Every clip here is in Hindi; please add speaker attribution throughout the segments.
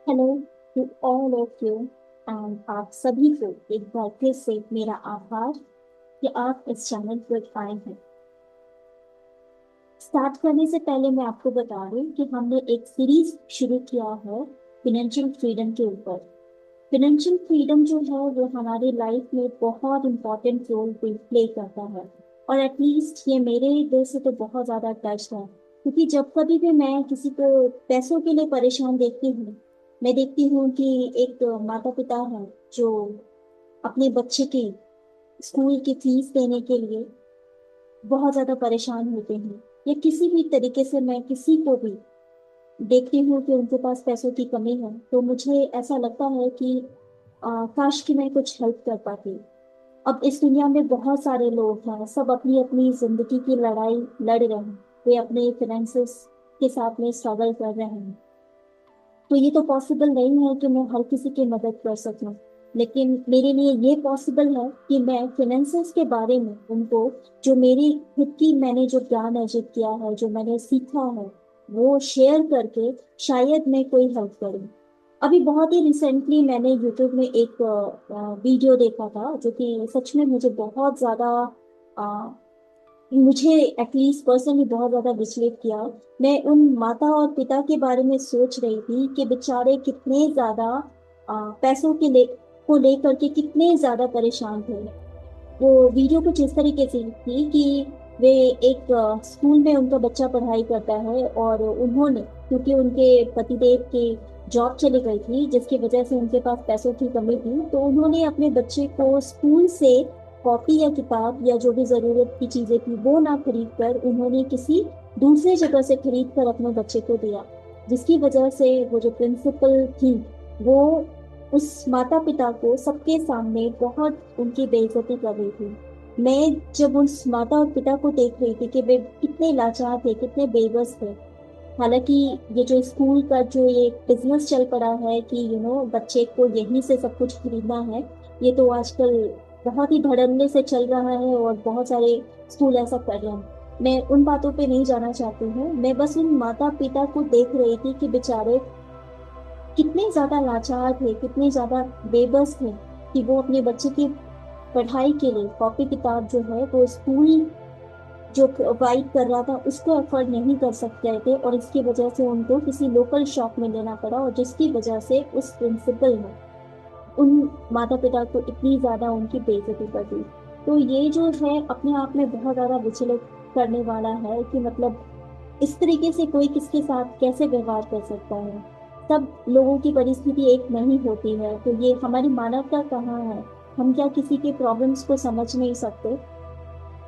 Speaker 1: Hello to all of you and आप सभी को एक बार फिर से मेरा आभार कि आप इस चैनल पर आए हैं। स्टार्ट करने से पहले मैं आपको बता दूं कि हमने एक सीरीज शुरू किया है फिनेंशियल फ्रीडम के ऊपर। फिनेंशियल फ्रीडम जो है वो हमारी लाइफ में बहुत इंपॉर्टेंट रोल प्ले करता है। और एटलीस्ट ये मेरे दिल से तो बहुत ज्यादा टच है, क्योंकि जब कभी भी मैं किसी को पैसों के लिए परेशान देखती हूँ, मैं देखती हूँ कि एक माता पिता है जो अपने बच्चे की स्कूल की फीस देने के लिए बहुत ज्यादा परेशान होते हैं, या किसी भी तरीके से मैं किसी को भी देखती हूँ कि उनके पास पैसों की कमी है, तो मुझे ऐसा लगता है कि काश कि मैं कुछ हेल्प कर पाती। अब इस दुनिया में बहुत सारे लोग हैं, सब अपनी अपनी जिंदगी की लड़ाई लड़ रहे हैं। वे अपने फिनेंसेस के साथ में स्ट्रगल कर रहे हैं। तो ये तो पॉसिबल नहीं है कि मैं हर किसी की मदद कर सकूं, लेकिन मेरे लिए ये पॉसिबल है कि मैं फिनेंसेस के बारे में उनको, जो मेरी खुद की मैंने जो ज्ञान अर्जित किया है, जो मैंने सीखा है, वो शेयर करके शायद मैं कोई हेल्प करूं। अभी बहुत ही रिसेंटली मैंने यूट्यूब में एक वीडियो देखा था, जो कि सच में मुझे बहुत ज्यादा मुझे एटलीस्ट पर्सनली बहुत ज्यादा विचलित किया। मैं उन माता और पिता के बारे में सोच रही थी कि बेचारे कितने ज्यादा पैसों को लेकर के कितने ज्यादा परेशान थे। वो वीडियो कुछ इस तरीके से थी कि वे एक स्कूल में उनका बच्चा पढ़ाई करता है, और उन्होंने, क्योंकि उनके पतिदेव की जॉब चली गई थी जिसकी वजह से उनके पास पैसों की कमी थी, तो उन्होंने अपने बच्चे को स्कूल से कॉपी या किताब या जो भी जरूरत की चीजें थी वो ना खरीद कर उन्होंने किसी दूसरे जगह से खरीद कर अपने बच्चे को दिया। जिसकी वजह से वो जो प्रिंसिपल थी, वो उस माता पिता को सबके सामने बहुत उनकी बेइज्जती कर रही थी। मैं जब उस माता और पिता को देख रही थी कि वे कितने लाचार थे, कितने बेबस थे। हालांकि ये जो स्कूल का जो ये बिजनेस चल पड़ा है कि बच्चे को यहीं से सब कुछ खरीदना है, ये तो आजकल बहुत ही धड़ल्ले से चल रहा है और बहुत सारे स्कूल ऐसा कर रहे हैं। मैं उन बातों पे नहीं जाना चाहती हूँ, मैं बस उन माता पिता को देख रही थी कि बेचारे कितने ज्यादा लाचार थे, कितने ज्यादा बेबस थे, कि वो अपने बच्चे की पढ़ाई के लिए कॉपी किताब जो है वो स्कूल जो प्रोवाइड कर रहा था उसको अफोर्ड नहीं कर सकते थे, और इसकी वजह से उनको किसी लोकल शॉप में लेना पड़ा, और जिसकी वजह से उस प्रिंसिपल ने उन माता पिता को इतनी ज्यादा उनकी बेइज्जती कर दी। तो ये जो है अपने आप में बहुत ज्यादा विचलित करने वाला है कि मतलब इस तरीके से कोई किसके साथ कैसे व्यवहार कर सकता है। सब लोगों की परिस्थिति एक नहीं होती है, तो ये हमारी मानवता कहाँ है? हम क्या किसी के प्रॉब्लम्स को समझ नहीं सकते?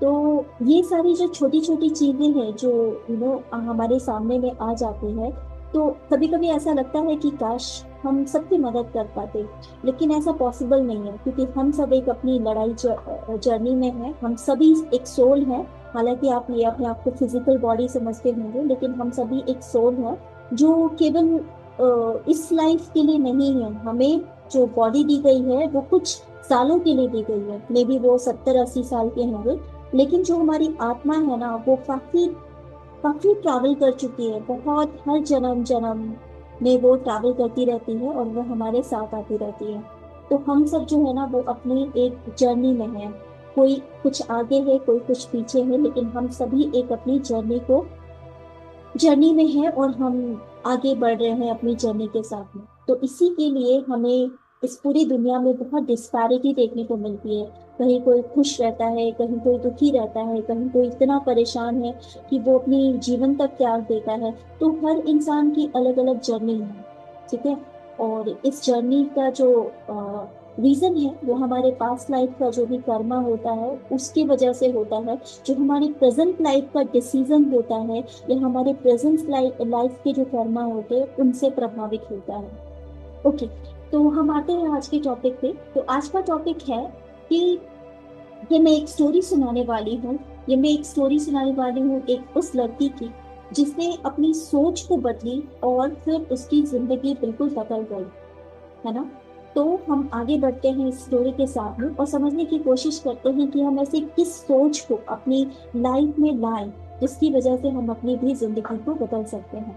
Speaker 1: तो ये सारी जो छोटी छोटी चीजें हैं जो हमारे सामने में आ जाती है, तो कभी कभी ऐसा लगता है कि काश हम सबकी मदद कर पाते। लेकिन ऐसा पॉसिबल नहीं है, क्योंकि हम सब एक अपनी लड़ाई जर्नी में हैं। हम सभी एक सोल हैं। हालांकि आप ये अपने आप को फिजिकल बॉडी समझते होंगे, लेकिन हम सभी एक सोल है जो केवल इस लाइफ के लिए नहीं है। हमें जो बॉडी दी गई है वो कुछ सालों के लिए दी गई है, मे बी वो 70-80 साल के होंगे। लेकिन जो हमारी आत्मा है ना, वो काफी काफी ट्रैवल कर चुकी है, बहुत हर जन्म जन्म में वो ट्रैवल करती रहती है और वो हमारे साथ आती रहती है। तो हम सब जो है ना वो अपनी एक जर्नी में है। कोई कुछ आगे है, कोई कुछ पीछे है, लेकिन हम सभी एक अपनी जर्नी में है, और हम आगे बढ़ रहे हैं अपनी जर्नी के साथ में। तो इसी के लिए हमें इस पूरी दुनिया में बहुत डिस्पैरिटी देखने को मिलती है। कहीं कोई खुश रहता है, कहीं कोई दुखी रहता है, कहीं कोई इतना परेशान है कि वो अपनी जीवन तक त्याग देता है। तो हर इंसान की अलग अलग जर्नी है, ठीक है। और इस जर्नी का जो रीजन है वो हमारे पास्ट लाइफ का जो भी कर्मा होता है उसकी वजह से होता है। जो हमारी प्रेजेंट लाइफ का डिसीजन होता है या हमारे प्रेजेंट लाइफ के जो कर्मा होते हैं उनसे प्रभावित होता है। ओके, तो हम आते हैं आज के टॉपिक पे। तो आज का टॉपिक है कि ये मैं एक स्टोरी सुनाने वाली हूँ। ये मैं एक स्टोरी सुनाने वाली हूँ एक उस लड़की की जिसने अपनी सोच को बदली और फिर उसकी जिंदगी बिल्कुल बदल गई, है ना। तो हम आगे बढ़ते हैं इस स्टोरी के साथ में और समझने की कोशिश करते हैं कि हम ऐसे किस सोच को अपनी लाइफ में लाएं जिसकी वजह से हम अपनी भी जिंदगी को बदल सकते हैं।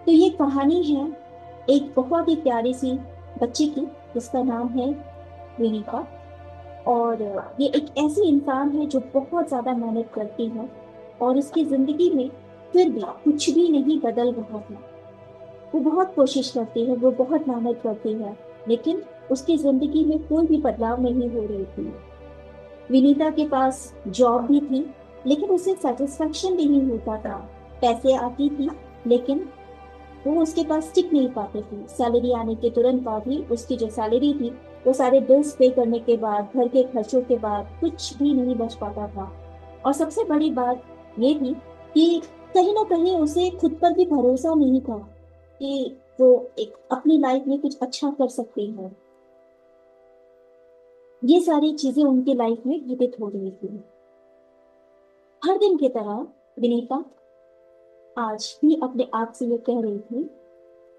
Speaker 1: तो ये कहानी है एक बहुत ही प्यारी सी बच्ची की, जिसका नाम है विनीता। और ये एक ऐसी इंसान है जो बहुत ज्यादा मेहनत करती है, और उसकी जिंदगी में फिर भी कुछ भी नहीं बदल रहा है। वो बहुत कोशिश करती है, वो बहुत मेहनत करती है, लेकिन उसकी जिंदगी में कोई भी बदलाव नहीं हो रही थी। विनीता के पास जॉब भी थी, लेकिन उसे सेटिस्फेक्शन नहीं होता था। पैसे आती थी, लेकिन वो उसके पास टिक नहीं पाते थे। सैलरी आने के तुरंत बाद ही उसकी जो सैलरी थी, वो सारे बिल्स पे करने के बाद, घर के खर्चों के बाद कुछ भी नहीं बच पाता था। और सबसे बड़ी बात ये थी कि कहीं ना कहीं उसे खुद पर भी भरोसा नहीं था कि वो एक अपनी लाइफ में कुछ अच्छा कर सकती है। ये सारी चीजें उनकी लाइफ में घटित हो रही थी। हर दिन की तरह विनीता आज भी अपने आप से ये कह रही थी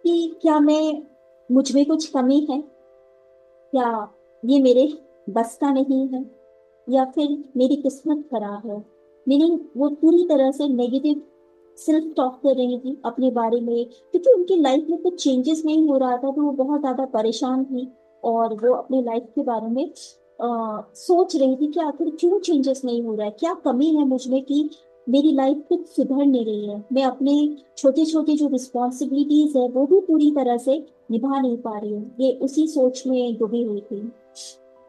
Speaker 1: कि क्या मैं मुझ में कुछ कमी है, या ये मेरे बस का नहीं है, या फिर मेरी किस्मत खराब है। मीनिंग वो पूरी तरह से नेगेटिव सेल्फ टॉक कर रही थी अपने बारे में, क्योंकि उनकी लाइफ में कुछ चेंजेस नहीं हो रहा था, तो वो बहुत ज्यादा परेशान थी। और वो अपने लाइफ के बारे में सोच रही थी कि आखिर क्यों चेंजेस नहीं हो रहा है, क्या कमी है मुझ में कि मेरी लाइफ कुछ सुधर नहीं रही है। मैं अपने छोटी छोटी जो रिस्पॉन्सिबिलिटीज है वो भी पूरी तरह से निभा नहीं पा रही हूँ। ये उसी सोच में डूबी हुई थी।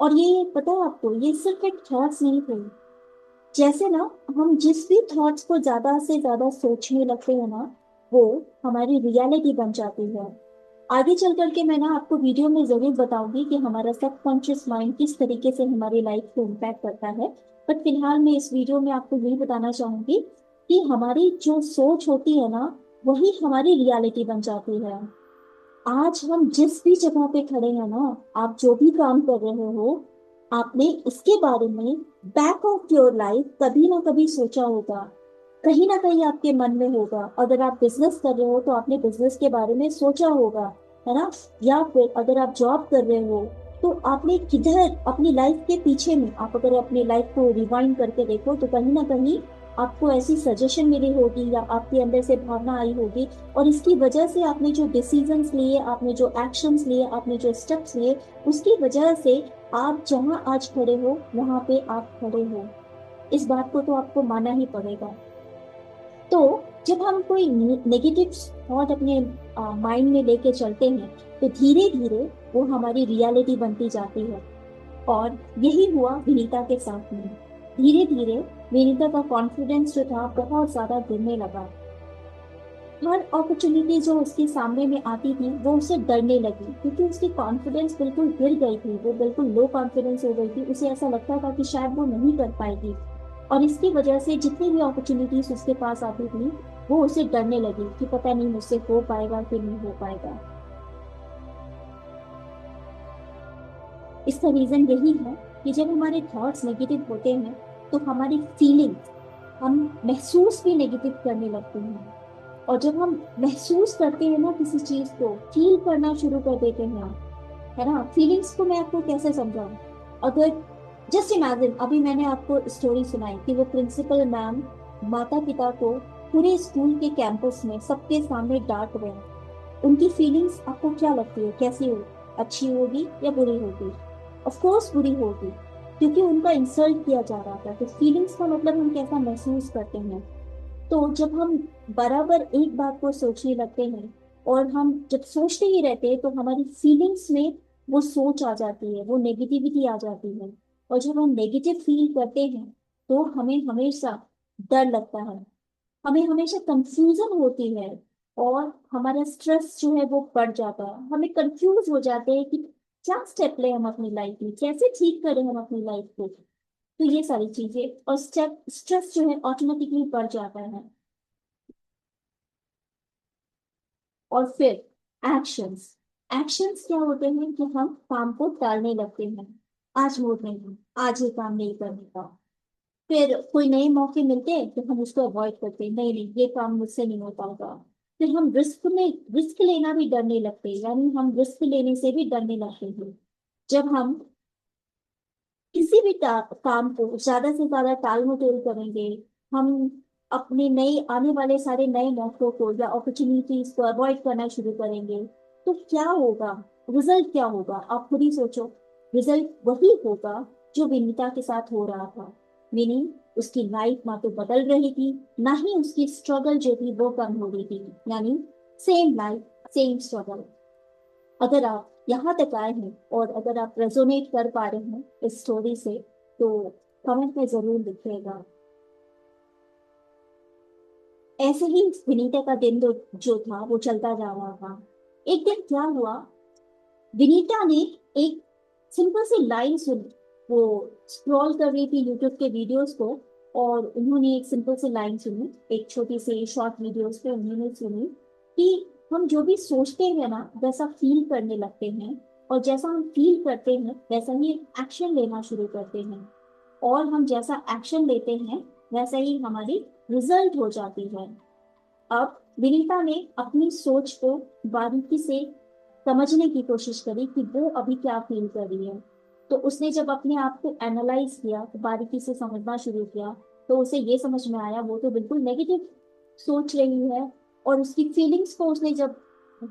Speaker 1: और ये पता है आपको, ये सिर्फ एक थॉट्स नहीं थे। जैसे ना, हम जिस भी थॉट्स को ज्यादा से ज्यादा सोचने लगते हैं ना, वो हमारी रियलिटी बन जाती है। आगे चल करके मैं ना आपको वीडियो में जरूर बताऊंगी कि हमारा सबकॉन्शियस माइंड किस तरीके से हमारी लाइफ को इम्पैक्ट करता है। बट फिलहाल मैं इस वीडियो में आपको यही बताना चाहूंगी कि हमारी जो सोच होती है ना, वही हमारी रियलिटी बन जाती है। आज हम जिस भी जगह पे खड़े हैं ना, आप जो भी काम कर रहे हो, आपने इसके बारे में बैक ऑफ योर लाइफ कभी ना कभी सोचा होगा। कहीं ना कहीं आपके मन में होगा। अगर आप बिजनेस कर रहे हो तो आपने बिजनेस के बारे में सोचा होगा, है ना। या फिर अगर आप जॉब कर रहे हो, तो आपने किधर अपनी लाइफ के पीछे में, आप अगर अपनी लाइफ को रिवाइंड करके देखो, तो कहीं ना कहीं आपको ऐसी सजेशन मिली होगी, या आपके अंदर से भावना आई होगी। और इसकी वजह से आपने जो डिसीजंस लिए, आपने जो एक्शंस लिए, आपने जो स्टेप्स लिए, उसकी वजह से आप जहां आज खड़े हो वहां पे आप खड़े हो। इस बात को तो आपको मानना ही पड़ेगा। तो जब हम कोई नेगेटिव थॉट अपने माइंड में लेके चलते हैं, तो धीरे धीरे वो हमारी रियलिटी बनती जाती है। और यही हुआ विनीता के साथ में। धीरे धीरे विनीता का कॉन्फिडेंस जो था बहुत ज्यादा गिरने लगा। हर अपॉर्चुनिटी जो उसके सामने में आती थी, वो उसे डरने लगी, क्योंकि उसकी कॉन्फिडेंस बिल्कुल गिर गई थी। वो बिल्कुल लो कॉन्फिडेंस हो गई थी। उसे ऐसा लगता था कि शायद वो नहीं कर पाएगी। और इसकी वजह से जितनी भी अपॉर्चुनिटीज उसके पास आती थी, वो उसे डरने लगी कि पता नहीं मुझसे हो पाएगा कि नहीं हो पाएगा। इसका रीजन यही है कि जब हमारे थॉट्स नेगेटिव होते हैं, तो हमारी फीलिंग्स, हम महसूस भी नेगेटिव करने लगते हैं। और जब हम महसूस करते हैं ना किसी चीज को, फील करना शुरू कर देते हैं, है ना। फीलिंग्स को मैं आपको कैसे समझाऊं। अगर जस्ट इमेजिन, अभी मैंने आपको स्टोरी सुनाई कि वो प्रिंसिपल मैम माता पिता को पूरे स्कूल के कैंपस में सबके सामने डांट रहे हैं। उनकी फीलिंग्स आपको क्या लगती है, कैसी हो, अच्छी होगी या बुरी होगी। ऑफ कोर्स बुरी होगी, क्योंकि उनका इंसल्ट किया जा रहा था। तो फीलिंग्स का मतलब हम कैसा महसूस करते हैं। तो जब हम बराबर एक बात को सोचने लगते हैं, और हम जब सोचते ही रहते हैं, तो हमारी फीलिंग्स में वो सोच आ जाती है, वो नेगेटिविटी आ जाती है। और जब हम नेगेटिव फील करते हैं, तो हमें हमेशा डर लगता है, हमें हमेशा कंफ्यूजन होती है, और हमारा स्ट्रेस जो है वो बढ़ जाता है। हमें कंफ्यूज हो जाते हैं कि क्या स्टेप लें हम अपनी लाइफ में, कैसे ठीक करें हम अपनी लाइफ को। तो ये सारी चीजें और स्टेप स्ट्रेस जो है ऑटोमेटिकली बढ़ जाता है। और फिर एक्शंस। एक्शंस क्या होते हैं कि हम काम को टालने लगते हैं। आज मूड नहीं है, आज ये काम नहीं करने का। फिर कोई नए मौके मिलते हैं तो हम उसको अवॉइड करते हैं, नहीं नहीं ये काम मुझसे नहीं हो पाएगा। फिर हम रिस्क लेना भी डरने लगते हैं, यानी हम रिस्क लेने से भी डरने लगते हैं। जब हम किसी भी काम को ज्यादा से ज्यादा टाल मटोल करेंगे, हम अपने नए आने वाले सारे नए मौकों को या अपॉर्चुनिटीज को अवॉइड करना शुरू करेंगे, तो क्या होगा, रिजल्ट क्या होगा, आप खुद ही सोचो। रिजल्ट वही होगा जो विनीता के साथ हो रहा था। विनी, उसकी लाइफ ना तो बदल रही थी, ना ही उसकी स्ट्रगल जो थी वो कम हो रही थी। यानी सेम लाइफ, सेम स्ट्रगल। अगर आप यहाँ तक आए हैं और अगर आप रेजोनेट कर पा रहे हैं इस स्टोरी से, तो कमेंट में जरूर लिखिएगा। ऐसे ही विनीता का दिन जो था वो चलता जा रहा था। एक दिन क्या हुआ, विनीता ने एक सिंपल सी लाइन सुनी। वो स्क्रॉल कर रही थी यूट्यूब के वीडियोस को, और उन्होंने एक सिंपल सी लाइन सुनी, एक छोटी सी शॉर्ट वीडियोस पे उन्होंने सुनी कि हम जो भी सोचते हैं ना वैसा फील करने लगते हैं, और जैसा हम फील करते हैं वैसा ही एक्शन लेना शुरू करते हैं, और हम जैसा एक्शन लेते हैं वैसा ही हमारी रिजल्ट हो जाती है। अब विनीता ने अपनी सोच को बारीकी से समझने की कोशिश करी कि वो अभी क्या फील कर रही है। तो उसने जब अपने आप को एनालाइज किया, तो बारीकी से समझना शुरू किया, तो उसे ये समझ में आया वो तो बिल्कुल नेगेटिव सोच रही है। और उसकी फीलिंग्स को उसने जब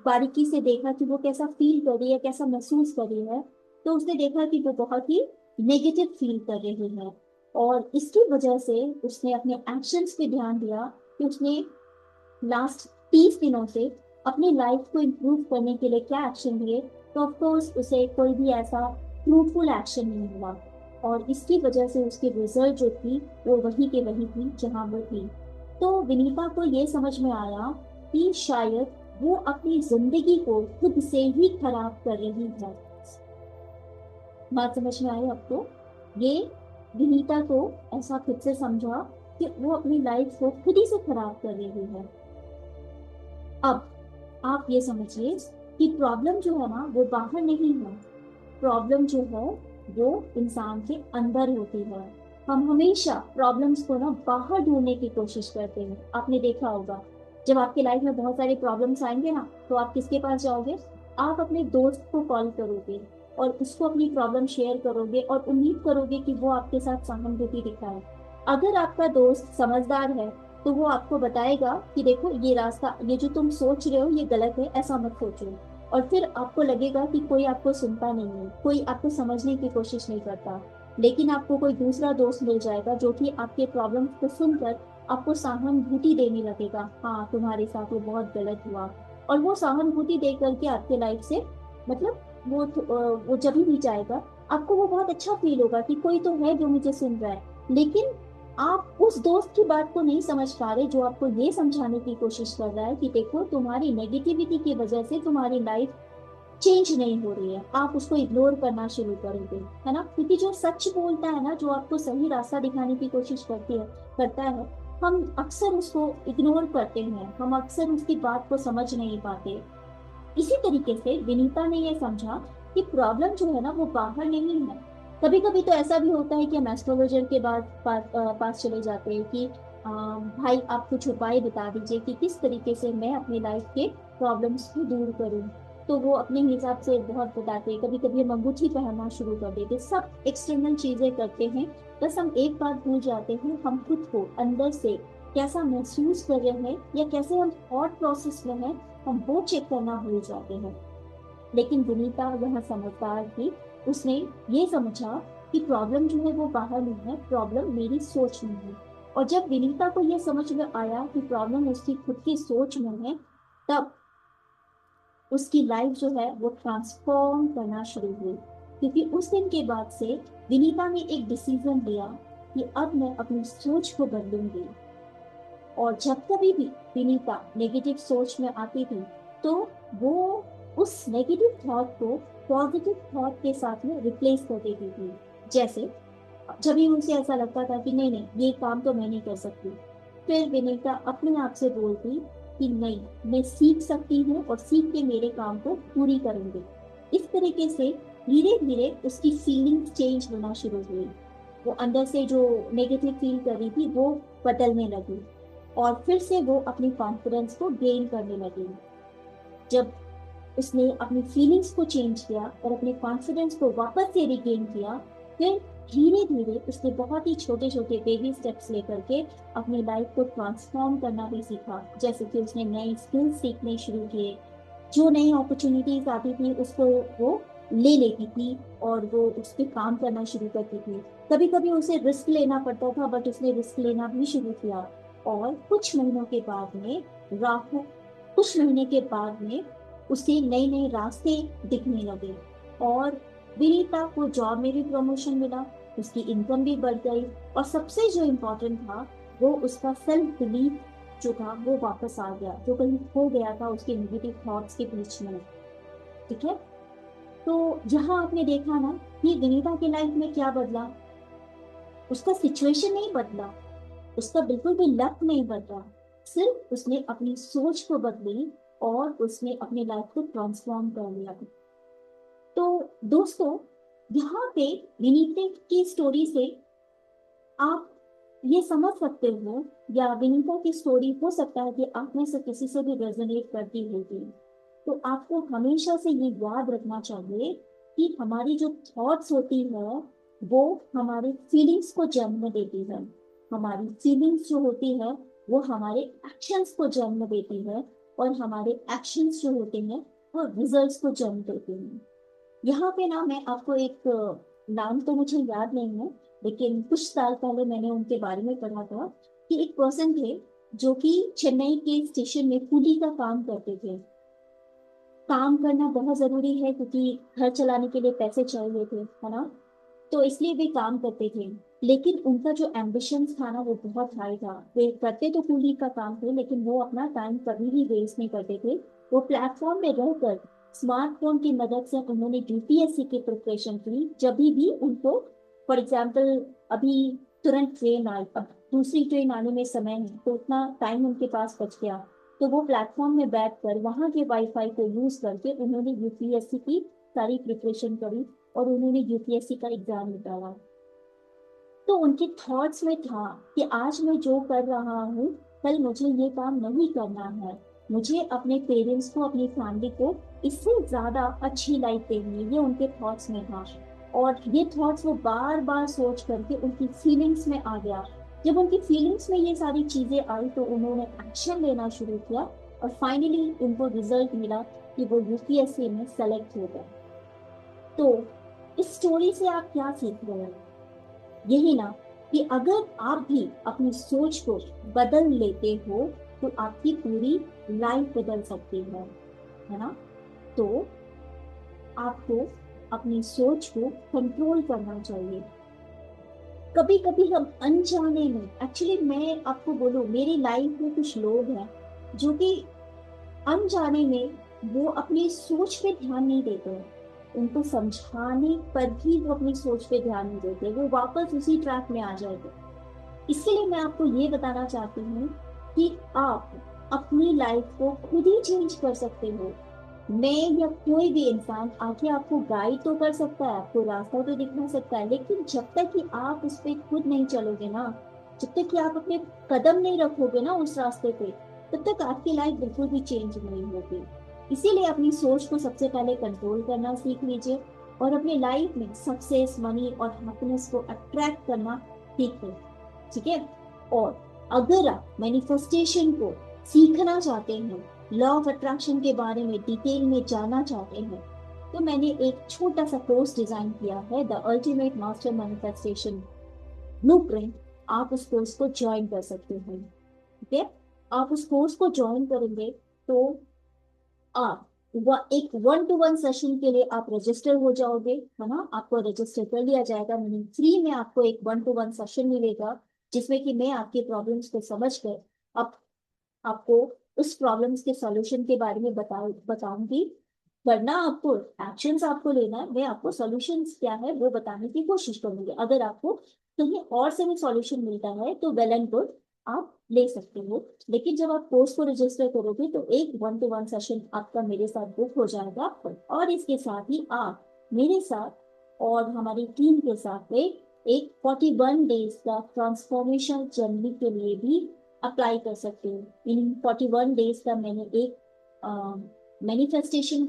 Speaker 1: बारीकी से देखा कि वो कैसा फील कर रही है, कैसा महसूस कर रही है, तो उसने देखा कि वो बहुत ही नेगेटिव फील कर रही है। और इसकी वजह से उसने अपने एक्शंस पे ध्यान दिया कि उसने लास्ट 30 दिनों से अपनी लाइफ को इम्प्रूव करने के लिए क्या एक्शन लिए। तो ऑफ कोर्स उसे कोई भी ऐसा फ्रूटफुल एक्शन नहीं मिला, और इसकी वजह से उसकी रिजल्ट जो थी वो वही के वही थी जहां वो थी। तो विनीता को ये समझ में आया कि शायद वो अपनी जिंदगी को खुद से ही खराब कर रही है। बात समझ में आई आपको? ये विनीता को ऐसा खुद से समझा कि वो अपनी लाइफ को खुद ही से खराब कर रही है। अब आप ये समझिए कि प्रॉब्लम जो है ना वो बाहर नहीं है, प्रॉब्लम जो है वो इंसान के अंदर होती है। हम हमेशा प्रॉब्लम्स को ना बाहर ढूंढने की कोशिश करते हैं। आपने देखा होगा, जब आपकी लाइफ में बहुत सारे प्रॉब्लम्स आएंगे ना, तो आप किसके पास जाओगे? आप अपने दोस्त को कॉल करोगे और उसको अपनी प्रॉब्लम शेयर करोगे, और उम्मीद करोगे कि वो आपके साथ सहानुभूति दिखाए। अगर आपका दोस्त समझदार है, तो वो आपको बताएगा कि देखो ये रास्ता, ये जो तुम सोच रहे हो ये गलत है, ऐसा मत सोचो। और फिर आपको लगेगा कि कोई आपको सुनता नहीं है, कोई आपको समझने की कोशिश नहीं करता। लेकिन आपको कोई दूसरा दोस्त मिल जाएगा जो कि आपके प्रॉब्लम को सुनकर आपको सहानुभूति देने लगेगा, हाँ तुम्हारे साथ वो बहुत गलत हुआ। और वो सहानुभूति दे करके आपके लाइफ से, मतलब वो जब भी जाएगा, आपको वो बहुत अच्छा फील होगा कि कोई तो है जो मुझे सुन रहा है। लेकिन आप उस दोस्त की बात को नहीं समझ पा रहे जो आपको ये समझाने की कोशिश कर रहा है कि देखो तुम्हारी नेगेटिविटी की वजह से तुम्हारी लाइफ चेंज नहीं हो रही है, आप उसको इग्नोर करना शुरू करोगे, है ना? क्योंकि जो सच बोलता है ना, जो आपको सही रास्ता दिखाने की कोशिश करता है, हम अक्सर उसको इग्नोर करते हैं, हम अक्सर उसकी बात को समझ नहीं पाते। इसी तरीके से विनीता ने यह समझा कि प्रॉब्लम जो है ना वो बाहर नहीं है। कभी कभी तो ऐसा भी होता है कि हम एस्ट्रोलॉजर के पास चले जाते हैं कि भाई आप कुछ उपाय बता दीजिए कि किस तरीके से मैं अपनी लाइफ के प्रॉब्लम्स को दूर करूं। तो वो अपने हिसाब से बहुत बताते हैं। कभी कभी हम अंगूठी पहनना शुरू कर देते, सब एक्सटर्नल चीजें करते हैं। बस हम एक बात भूल जाते हैं, हम खुद को अंदर से कैसा महसूस कर रहे हैं या कैसे हम थॉट प्रोसेस में हैं, हम वो चेक करना भूल जाते हैं। लेकिन विनीता वह समझदार थी, उसने ये समझा कि प्रॉब्लम जो है वो बाहर नहीं है, प्रॉब्लम मेरी सोच में है। और जब विनीता को ये समझ में आया कि प्रॉब्लम उसकी खुद की सोच में है, तब उसकी लाइफ जो है वो ट्रांसफॉर्म करना शुरू हुई। क्योंकि उस दिन के बाद से विनीता ने एक डिसीजन लिया कि अब मैं अपनी सोच को बदलूंगी। और जब कभी भी विनीता नेगेटिव सोच में आती थी, तो वो उस नेगेटिव थॉट को पॉजिटिव थॉट के साथ में रिप्लेस कर देती थी। जैसे जब भी उसे ऐसा लगता था कि नहीं नहीं ये काम तो मैं नहीं कर सकती, फिर विनीता अपने आप से बोलती कि नहीं, मैं सीख सकती हूँ और सीख के मेरे काम को पूरी करूंगी। इस तरीके से धीरे धीरे उसकी फीलिंग्स चेंज होना शुरू हुई। वो अंदर से जो नेगेटिव फील कर रही थी वो बदलने लगी, और फिर से वो अपनी कॉन्फिडेंस को गेन करने लगी। जब उसने अपनी फीलिंग्स को चेंज किया और अपने कॉन्फिडेंस को वापस से रिगेन किया, फिर धीरे धीरे उसने बहुत ही छोटे छोटे बेबी स्टेप्स लेकर के अपनी लाइफ को ट्रांसफॉर्म करना भी सीखा। जैसे कि उसने नए स्किल्स सीखने शुरू किए, जो नई अपॉर्चुनिटीज आती थी उसको वो ले लेती थी और वो उस पर काम करना शुरू करती थी। कभी कभी उसे रिस्क लेना पड़ता था, बट उसने रिस्क लेना भी शुरू किया। और कुछ महीनों के बाद में राहु कुछ महीने के बाद में उसे नए नए रास्ते दिखने लगे, और विनीता को जॉब में भी प्रमोशन मिला, उसकी इनकम भी बढ़ गई, और सबसे जो इम्पोर्टेंट था, वो उसका सेल्फ बिलीफ जो था वो वापस आ गया, जो कहीं खो गया था उसके नेगेटिव थॉट्स के बीच में। ठीक है। तो यहाँ आपने देखा ना कि विनीता की लाइफ में क्या बदला। उसका सिचुएशन नहीं बदला, उसका बिल्कुल भी लक नहीं बदला, सिर्फ उसने अपनी सोच को बदली और उसने अपनी लाइफ को ट्रांसफॉर्म कर लिया। तो दोस्तों, यहाँ पे विनीता की स्टोरी से आप ये समझ सकते हो, या विनीता की स्टोरी हो सकता है कि आप में से किसी से भी रेजोनेट करती होगी। तो आपको हमेशा से ये याद रखना चाहिए कि हमारी जो थॉट्स होती है वो हमारे फीलिंग्स को जन्म देती है। हमारी फीलिंग्स जो होती है वो हमारे एक्शंस को जन्म देती है, और हमारे एक्शंस जो होते हैं वो रिजल्ट्स को जन्म देते हैं। यहाँ पे ना मैं आपको एक नाम तो मुझे याद नहीं है, लेकिन कुछ साल पहले मैंने उनके बारे में पढ़ा था कि एक पर्सन थे जो कि चेन्नई के स्टेशन में कूली का काम करते थे। काम करना बहुत जरूरी है क्योंकि घर चलाने के लिए पैसे चाहिए थे, है ना। तो इसलिए वे काम करते थे। लेकिन उनका जो एम्बिशन था ना वो बहुत हाई था। वे करते तो कूली का काम थे, लेकिन वो अपना टाइम कभी भी वेस्ट नहीं करते थे। वो प्लेटफॉर्म में रहकर स्मार्टफोन की मदद से उन्होंने यूपीएससी की प्रिपरेशन की। जब भी उनको, फॉर एग्जाम्पल, अभी तुरंत ट्रेन आई, अब दूसरी ट्रेन आने में समय है, तो उतना टाइम उनके पास बच गया। तो वो प्लेटफॉर्म में बैठकर वहां के वाईफाई को यूज करके उन्होंने यूपीएससी की सारी प्रिपरेशन करी, और उन्होंने यूपीएससी का एग्जाम निकाला। तो उनके थॉट्स में था कि आज मैं जो कर रहा हूँ, कल मुझे ये काम नहीं करना है। मुझे अपने पेरेंट्स को, अपनी फैमिली को इससे ज्यादा अच्छी लाइफ देनी है, ये उनके थॉट्स में था। और ये थॉट्स वो बार बार सोच करके उनकी फीलिंग्स में आ गया। जब उनकी फीलिंग्स में ये सारी चीजें आई तो उन्होंने एक्शन लेना शुरू किया, और फाइनली उनको रिजल्ट मिला कि वो यूपीएससी में सेलेक्ट हो गए। तो इस स्टोरी से आप क्या सीख रहे हैं? यही ना, कि अगर आप भी अपनी सोच को बदल लेते हो तो आपकी पूरी लाइफ बदल सकती है ना। तो आपको अपनी सोच को कंट्रोल करना चाहिए। कभी कभी हम अनजाने में, एक्चुअली मैं आपको बोलूं, मेरी लाइफ में कुछ लोग हैं जो कि अनजाने में वो अपनी सोच पे ध्यान नहीं देते हैं। उनको समझाने पर भी वो अपनी सोच पे ध्यान नहीं देते, वो वापस उसी ट्रैक में आ जाएंगे। इसलिए मैं आपको ये बताना चाहती हूँ कि आप अपनी लाइफ को खुद ही चेंज कर सकते हो। मैं या कोई भी इंसान आके आपको गाइड तो कर सकता है, आपको रास्ता तो दिखा सकता है, लेकिन जब तक कि आप उस पर खुद नहीं चलोगे ना, जब तक कि आप अपने कदम नहीं रखोगे ना उस रास्ते पे, तब तक आपकी लाइफ बिल्कुल भी चेंज नहीं होगी। इसीलिए अपनी सोच को सबसे पहले कंट्रोल करना सीख लीजिए, और अपनी लाइफ में सक्सेस, मनी और हैप्पीनेस को अट्रैक्ट करना सीखें। ठीक है। और अगर आप मैनिफेस्टेशन को सीखना चाहते हैं, लॉ ऑफ अट्रैक्शन के बारे में डिटेल में जानना चाहते हैं, तो मैंने एक छोटा सा कोर्स डिजाइन किया है, the ultimate master manifestation blueprint. आप उस कोर्स को ज्वाइन कर सकते हैं। ठीक है। आप उस कोर्स को ज्वाइन करेंगे तो आप एक 1-to-1 सेशन के लिए आप रजिस्टर हो जाओगे, है ना। आपको रजिस्टर कर लिया जाएगा, मीनिंग फ्री में आपको एक 1-to-1 सेशन मिलेगा, जिसमें कि मैं आपके प्रॉब्लम्स को समझ कर आप आपको उस प्रॉब्लम्स के सॉल्यूशन के बारे में बताऊंगी। वरना आपको एक्शंस आपको लेना है, मैं आपको सॉल्यूशंस क्या है वो बताने की कोशिश करूंगी। अगर आपको कहीं और से भी सॉल्यूशन मिलता है तो वेल एंड गुड, आप ले सकते हो। लेकिन जब आप कोर्स को रजिस्टर करोगे तो एक 1-to-1 सेशन आपका मेरे साथ बुक हो जाएगा, और इसके साथ ही आप मेरे साथ और हमारी टीम के साथ में एक 41 डेज का ट्रांसफॉर्मेशन जर्नी के लिए भी अप्लाई कर सकते हो। इन 41 डेज का मैंने एक मैनिफेस्टेशन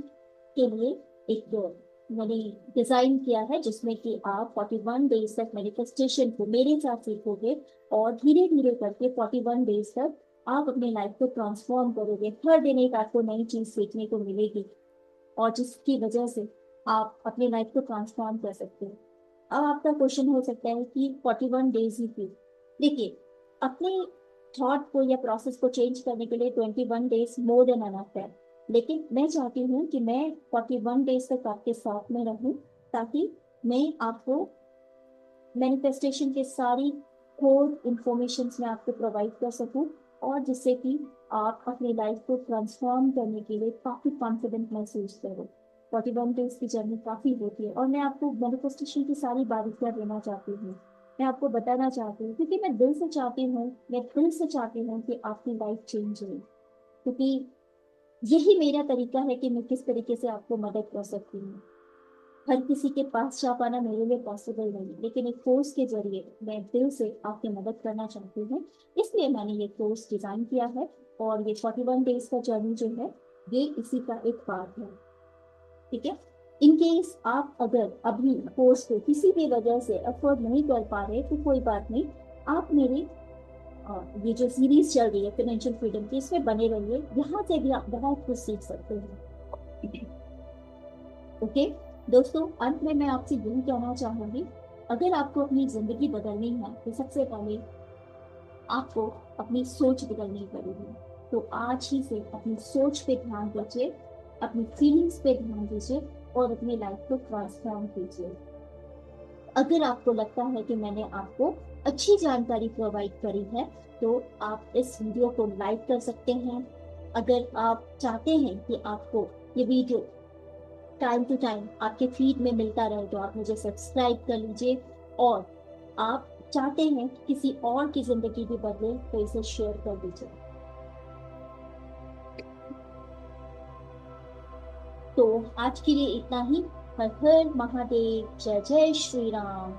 Speaker 1: के लिए एक मैंने डिजाइन किया है, जिसमें कि आप 41 डेज तक मैनिफेस्टेशन को मेरे साथ सीखोगे, और धीरे धीरे करके 41 डेज तक आप अपनी लाइफ को ट्रांसफॉर्म करोगे। हर दिन एक आपको नई चीज सीखने को मिलेगी और जिसकी वजह से आप अपनी लाइफ को ट्रांसफॉर्म कर सकते हो। अब आपका क्वेश्चन हो सकता है कि 41 डेज ही क्यों? देखिए, अपने थॉट को या प्रोसेस को चेंज करने के लिए 21 डेज मोर देन अनफ है। लेकिन मैं चाहती हूँ कि मैं 41 डेज तक आपके साथ में रहूं, ताकि मैं आपको मैनिफेस्टेशन के सारी कोर इंफॉर्मेशन मैं आपको प्रोवाइड कर सकूं, और जिससे कि आप अपनी लाइफ को ट्रांसफॉर्म करने के लिए काफी कॉन्फिडेंट महसूस करो। 41 डेज की जर्नी काफी होती है, और मैं आपको मैनिफेस्टेशन की सारी बारीकियां देना चाहती हूँ। मैं आपको बताना चाहती हूँ क्योंकि मैं दिल से चाहती हूँ, मैं दिल से चाहती हूँ कि आपकी लाइफ चेंज हो। क्योंकि यही मेरा तरीका है कि मैं किस तरीके से आपको मदद कर सकती हूँ। हर किसी के पास जा पाना मेरे लिए पॉसिबल नहीं, लेकिन एक कोर्स के जरिए मैं दिल से आपकी मदद करना चाहती हूँ। इसलिए मैंने ये कोर्स डिजाइन किया है, और ये 41 डेज का जर्नी जो है, ये इसी का एक पार्ट है। ठीक है। इन केस आप अगर अभी कोर्स को किसी भी वजह से अफोर्ड नहीं कर पा रहे, तो कोई बात नहीं। आप मेरी ये जो सीरीज चल रही है फाइनेंशियल फ्रीडम की, इसमें बने रहिए। यहाँ से भी आप बहुत कुछ सीख सकते हैं। ओके दोस्तों, अंत में मैं आपसे यही कहना चाहूंगी, अगर आपको अपनी जिंदगी बदलनी है तो सबसे पहले आपको अपनी सोच बदलनी पड़ेगी। तो आज ही से अपनी सोच पे ध्यान दीजिए, अपनी फीलिंग्स पे ध्यान दीजिए, और अपनी लाइफ को ट्रांसफॉर्म कीजिए। अगर आपको लगता है कि मैंने आपको अच्छी जानकारी प्रोवाइड करी है, तो आप इस वीडियो को लाइक कर सकते हैं। अगर आप चाहते हैं कि आपको ये वीडियो टाइम टू टाइम आपके फीड में मिलता रहे, तो आप मुझे सब्सक्राइब कर लीजिए। और आप चाहते हैं कि किसी और की जिंदगी भी बदले, तो इसे शेयर कर दीजिए। तो आज के लिए इतना ही। हर हर महादेव, जय जय श्री राम।